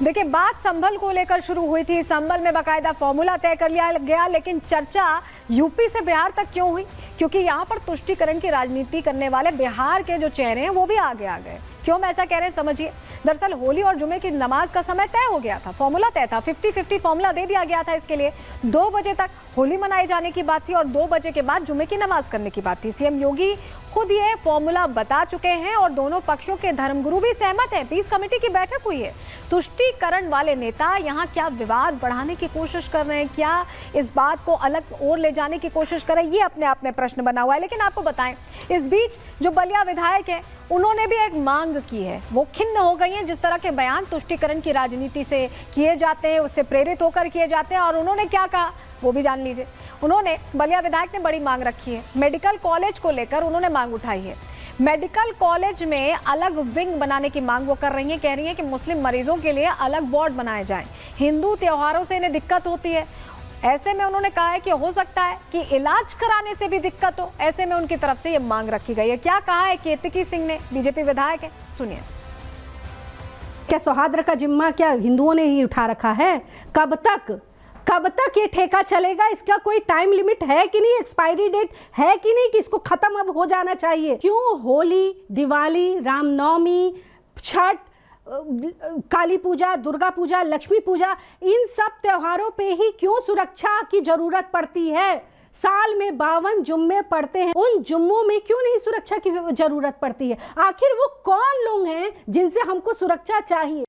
देखिए, बात संभल को लेकर शुरू हुई थी। संभल में बाकायदा फॉर्मूला तय कर लिया गया, लेकिन चर्चा यूपी से बिहार तक क्यों हुई? क्योंकि यहाँ पर तुष्टीकरण की राजनीति करने वाले बिहार के जो चेहरे हैं वो भी आगे आ गए। क्यों मैं ऐसा कह रहे हैं समझिए। दरअसल होली और जुमे की नमाज का समय तय हो गया था, फॉर्मूला तय था, 50-50 फॉर्मूला दे दिया गया था। इसके लिए 2 बजे तक होली मनाए जाने की बात थी और 2 बजे के बाद जुमे की नमाज करने की बात थी। सीएम योगी खुद ये फॉर्मूला बता चुके हैं और दोनों पक्षों के धर्मगुरु भी सहमत हैं। पीस कमेटी की बैठक हुई है। तुष्टीकरण वाले नेता यहाँ क्या विवाद बढ़ाने की कोशिश कर रहे हैं, क्या इस बात को अलग ओर ले जाने की कोशिश कर रहे हैं, ये अपने आप में प्रश्न बना हुआ है। लेकिन आपको बताएं, इस बीच जो बलिया विधायक है उन्होंने भी एक मांग की है। वो खिन्न हो गई हैं जिस तरह के बयान तुष्टीकरण की राजनीति से किए जाते हैं, उससे प्रेरित होकर किए जाते हैं। और उन्होंने क्या कहा वो भी जान लीजिए। उन्होंने, बलिया विधायक ने बड़ी मांग रखी है। मेडिकल कॉलेज को लेकर उन्होंने मांग उठाई है। मेडिकल कॉलेज में अलग विंग बनाने की मांग वो कर रही हैं। कह रही हैं कि मुस्लिम मरीजों के लिए अलग वार्ड बनाए जाएं। हिंदू त्योहारों से इन्हें दिक्कत होती है। ऐसे में उन्होंने कहा है कि हो सकता है कि इलाज कराने से भी दिक्कत हो। ऐसे में उनकी तरफ से ये मांग रखी गई है। क्या कहा है केतकी सिंह ने, बीजेपी विधायक है, सुनिए। क्या सौहार्द का जिम्मा क्या हिंदुओं ने ही उठा रखा है? कब तक ये ठेका चलेगा? इसका कोई टाइम लिमिट है कि नहीं, एक्सपायरी डेट है कि नहीं, कि इसको खत्म अब हो जाना चाहिए? क्यों होली, दिवाली, रामनवमी, छठ, काली पूजा, दुर्गा पूजा, लक्ष्मी पूजा, इन सब त्योहारों पे ही क्यों सुरक्षा की जरूरत पड़ती है? साल में 52 जुम्मे पड़ते हैं, उन जुम्मों में क्यों नहीं सुरक्षा की जरूरत पड़ती है? आखिर वो कौन लोग हैं जिनसे हमको सुरक्षा चाहिए?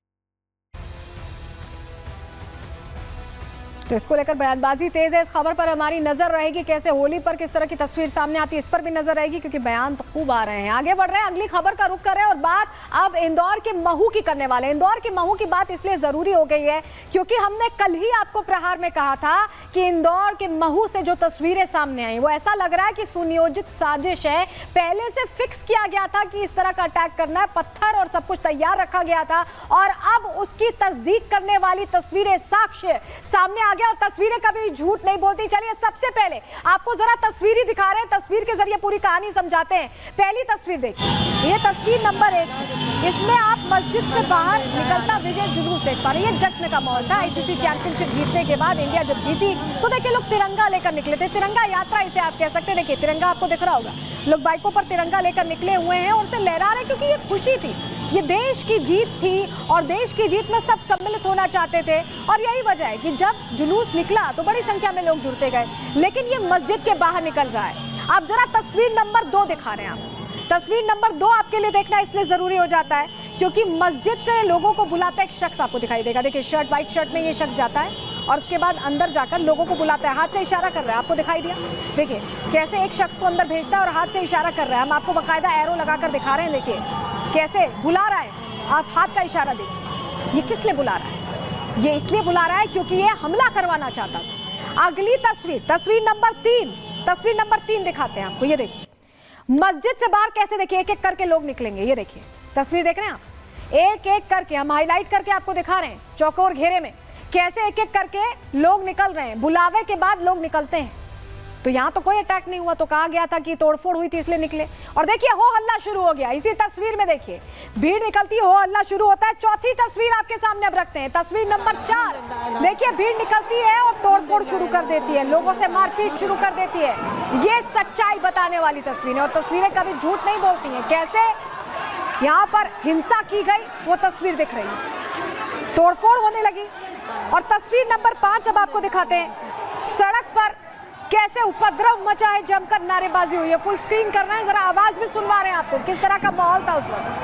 तो इसको लेकर बयानबाजी तेज है। इस खबर पर हमारी नजर रहेगी, कैसे होली पर किस तरह की तस्वीर सामने आती है, इस पर भी नजर रहेगी, क्योंकि बयान तो खूब आ रहे हैं। आगे बढ़ रहे हैं, अगली खबर का रुख कर रहे हैं और बात अब इंदौर के महू की करने वाले। इंदौर के महू की बात इसलिए जरूरी हो गई है क्योंकि हमने कल ही आपको प्रहार में कहा था कि इंदौर के महू से जो तस्वीरें सामने आई वो ऐसा लग रहा है कि सुनियोजित साजिश है। पहले से फिक्स किया गया था कि इस तरह का अटैक करना है, पत्थर और सब कुछ तैयार रखा गया था और अब उसकी तस्दीक करने वाली तस्वीरें, साक्ष्य सामने आ गया। और तस्वीरें कभी झूठ नहीं बोलती। चलिए सबसे पहले आपको जरा तस्वीर ही दिखा रहे हैं, तस्वीर के जरिए पूरी कहानी समझाते हैं। पहली तस्वीर देखिए, ये तस्वीर नंबर 1 है। इसमें आप मस्जिद से बाहर निकलता विजय जुलूस देख पा रहे हैं। ये जश्न का माहौल था। आईसीसी चैंपियनशिप जीतने के बाद इंडिया जब जीती तो देखिए लोग तिरंगा लेकर निकले थे। तिरंगा यात्रा इसे आप कह सकते हैं। देखिए तिरंगा आपको दिख रहा होगा, लोग बाइकों पर तिरंगा लेकर निकले हुए हैं और उसे लहरा रहे हैं क्योंकि ये खुशी थी, ये देश की जीत थी और देश की जीत में सब सम्मिलित होना चाहते थे। और यही वजह है कि जब जुलूस निकला तो बड़ी संख्या में लोग जुड़ते गए। लेकिन ये मस्जिद के बाहर निकल रहा है। आप जरा तस्वीर नंबर 2 दिखा रहे हैं। आप तस्वीर नंबर 2 आपके लिए देखना इसलिए जरूरी हो जाता है क्योंकि मस्जिद से लोगों को बुलाता एक शख्स आपको दिखाई देगा। देखिए शर्ट, व्हाइट शर्ट में ये शख्स जाता है और उसके बाद अंदर जाकर लोगों को बुलाता है, हाथ से इशारा कर रहा है। आपको दिखाई दिया, देखिए कैसे एक शख्स को अंदर भेजता है और हाथ से इशारा कर रहा है। हम आपको बाकायदा एरो लगाकर दिखा रहे हैं। देखिए कैसे बुला रहा है, आप हाथ का इशारा देखिए। ये किस लिए बुला रहा है? ये इसलिए बुला रहा है क्योंकि ये हमला करवाना चाहता था। अगली तस्वीर, तस्वीर नंबर 3, तस्वीर नंबर 3 दिखाते हैं आपको। ये देखिए मस्जिद से बाहर कैसे, देखिए एक एक करके लोग निकलेंगे। ये देखिए तस्वीर देख रहे हैं आप, एक एक करके हम हाईलाइट करके आपको दिखा रहे हैं चौकोर घेरे में कैसे एक एक करके लोग निकल रहे हैं। बुलावे के बाद लोग निकलते हैं। तो यहाँ तो कोई अटैक नहीं हुआ, तो कहा गया था कि तोड़फोड़ हुई थी इसलिए निकले। और देखिए हो हल्ला शुरू हो गया। इसी तस्वीर में देखिए भीड़ निकलती, हो हल्ला शुरू होता है। चौथी तस्वीर आपके सामने अब रखते हैं, तस्वीर नंबर 4। देखिए भीड़ निकलती है और तोड़फोड़ शुरू कर देती है, लोगों से मारपीट शुरू कर देती है। ये सच्चाई बताने वाली तस्वीरें, और तस्वीरें कभी झूठ नहीं बोलती हैं। कैसे यहाँ पर हिंसा की गई वो तस्वीर दिख रही है, तोड़फोड़ होने लगी। और तस्वीर नंबर 5 अब आपको दिखाते हैं, सड़क पर कैसे उपद्रव मचा है, जमकर नारेबाजी हुई है। फुल स्क्रीन कर रहे हैं, जरा आवाज भी सुनवा रहे हैं आपको किस तरह का माहौल था उस वक्त।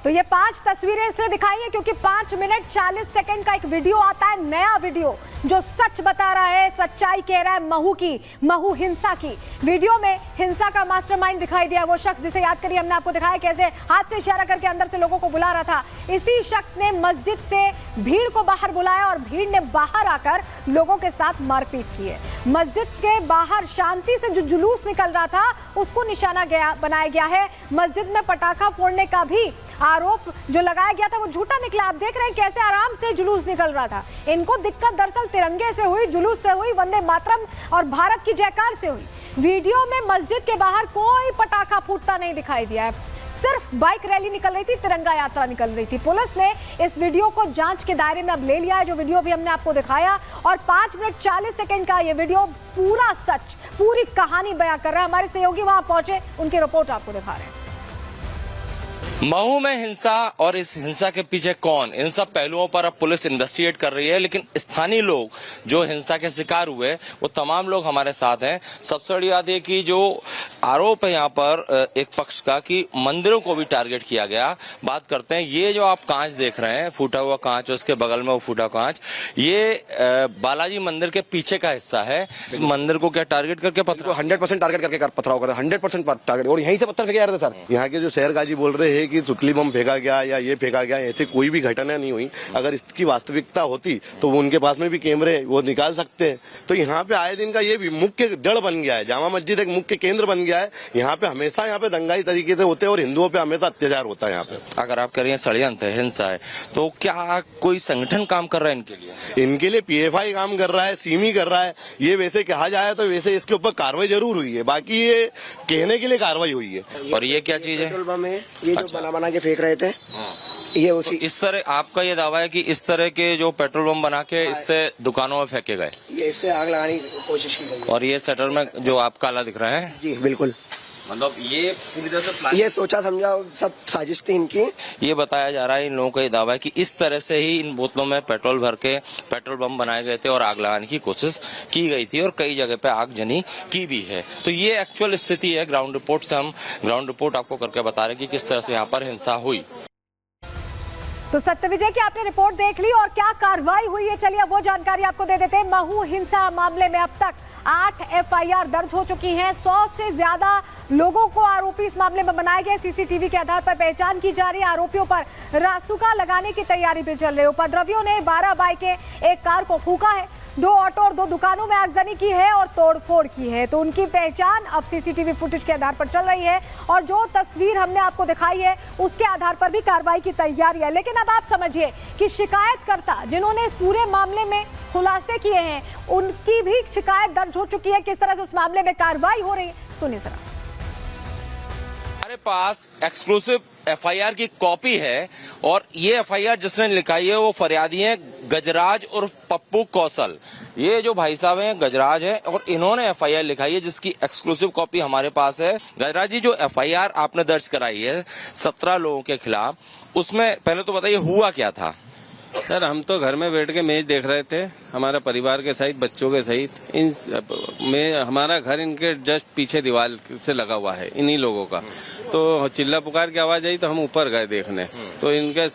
तो ये 5 तस्वीरें इसलिए दिखाई है क्योंकि 5 मिनट 40 सेकंड का एक वीडियो आता है, नया वीडियो जो सच बता रहा है, सच्चाई कह रहा है महू की, महू हिंसा की। वीडियो में हिंसा का मास्टरमाइंड दिखाई दिया, वो शख्स जिसे याद करिए हमने आपको दिखाया कैसे हाथ से इशारा करके अंदर से लोगों को बुला रहा था। इसी शख्स ने मस्जिद से भीड़ को बाहर बुलाया और भीड़ ने बाहर आकर लोगों के साथ मारपीट की है। मस्जिद के बाहर शांति से जो जुलूस निकल रहा था उसको निशाना बनाया गया है। मस्जिद में पटाखा फोड़ने का भी आरोप जो लगाया गया था वो झूठा निकला। आप देख रहे हैं कैसे आराम से जुलूस निकल रहा था। इनको दिक्कत दरअसल तिरंगे से हुई, जुलूस से हुई, वंदे मातरम और भारत की जयकार से हुई। वीडियो में मस्जिद के बाहर कोई पटाखा फूटता नहीं दिखाई दिया है, सिर्फ बाइक रैली निकल रही थी, तिरंगा यात्रा निकल रही थी। पुलिस ने इस वीडियो को जांच के दायरे में अब ले लिया है, जो वीडियो भी हमने आपको दिखाया, और 5 मिनट 40 सेकंड का ये वीडियो पूरा सच, पूरी कहानी बयां कर रहा है। हमारे सहयोगी वहां पहुंचे, उनकी रिपोर्ट आपको दिखा रहे हैं। महू में हिंसा और इस हिंसा के पीछे कौन, इन सब पहलुओं पर अब पुलिस इन्वेस्टिगेट कर रही है। लेकिन स्थानीय लोग जो हिंसा के शिकार हुए वो तमाम लोग हमारे साथ हैं। सबसे बड़ी बात है कि जो आरोप है यहाँ पर एक पक्ष का कि मंदिरों को भी टारगेट किया गया। बात करते हैं, ये जो आप कांच देख रहे हैं, फूटा हुआ कांच, उसके बगल में वो फूटा कांच, ये बालाजी मंदिर के पीछे का हिस्सा है। इस मंदिर को क्या टारगेट करके पथराव 100% टारगेट करके पथराव कर 100% टारगेट, और यहीं से पत्थर फेंके जा रहे थे सर। यहाँ के जो शहर गाजी बोल रहे हैं कि सुतली बम फेंका गया या ये फेंका गया, ऐसे कोई भी घटना नहीं हुई। अगर इसकी वास्तविकता होती तो वो उनके पास में भी कैमरे वो निकाल सकते हैं। तो यहाँ पे आए दिन का ये भी मुख्य जड़ बन गया है। जामा मस्जिद एक मुख्य केंद्र बन गया है। यहाँ पे हमेशा यहाँ पे दंगाई तरीके से होते हैं और हिंदुओं पे हमेशा अत्याचार होता है। यहाँ पे अगर आप कह रही हैं षड्यंत्र है, हिंसा है, तो क्या कोई संगठन काम कर रहा है इनके लिए? इनके लिए PFI काम कर रहा है, सीमी कर रहा है। ये वैसे कहा जाए तो वैसे इसके ऊपर कार्रवाई जरूर हुई है, बाकी ये कहने के लिए कार्रवाई हुई है। और ये क्या चीज है? पेट्रोल बम है, ये जो बना के फेंक रहे थे, ये उसी तो इस तरह आपका ये दावा है कि इस तरह के जो पेट्रोल बम बना के इससे दुकानों में फेंके गए, ये इससे आग लगाने की कोशिश की गई है। और ये शटर में जो आप काला दिख रहा है, जी बिल्कुल, मतलब ये पूरी तरह से ये सोचा समझा सब साजिश थी इनकी। ये बताया जा रहा है, इन लोगों का ये दावा है कि इस तरह से ही इन बोतलों में पेट्रोल भर के पेट्रोल बम बनाए गए थे और आग लगाने की कोशिश की गई थी और कई जगह पे आगजनी की भी है। तो ये एक्चुअल स्थिति है। ग्राउंड रिपोर्ट से हम ग्राउंड रिपोर्ट आपको करके बता रहे हैं कि किस तरह से यहाँ पर हिंसा हुई। तो सत्यविजय की आपने रिपोर्ट देख ली और क्या कार्रवाई हुई है, चलिए अब वो जानकारी आपको दे देते हैं। महू हिंसा मामले में अब तक 8 FIR दर्ज हो चुकी हैं। 100 से ज्यादा लोगों को आरोपी इस मामले में बनाए गए। CCTV के आधार पर पहचान की जा रही है। आरोपियों पर रासुका लगाने की तैयारी भी चल रही है। उपद्रवियों ने 12 बाइकें, एक कार को फूका है, 2 ऑटो और 2 दुकानों में आगजनी की है और तोड़फोड़ की है। तो उनकी पहचान अब CCTV फुटेज के आधार पर चल रही है और जो तस्वीर हमने आपको दिखाई है उसके आधार पर भी कार्रवाई की तैयारी है। लेकिन अब आप समझिए कि शिकायतकर्ता जिन्होंने इस पूरे मामले में खुलासे किए हैं उनकी भी शिकायत दर्ज हो चुकी है। किस तरह से उस मामले में कार्रवाई हो रही है, सुनिए जरा। हमारे पास एक्सक्लूसिव FIR की कॉपी है और ये FIR जिसने लिखाई है वो फरियादी है गजराज और पप्पू कौशल। ये जो भाई साहब हैं गजराज है और इन्होंने FIR लिखाई है जिसकी एक्सक्लूसिव कॉपी हमारे पास है। गजराज जी, जो FIR आपने दर्ज कराई है 17 लोगों के खिलाफ, उसमें पहले तो बताइए हुआ क्या था? सर, हम तो घर में बैठ के मैच देख रहे थे, हमारे परिवार के सहित, बच्चों के सहित। हमारा घर इनके जस्ट पीछे दीवार से लगा हुआ है, इन्हीं लोगों का। तो चिल्ला पुकार की आवाज आई तो हम ऊपर गए देखने, तो इनके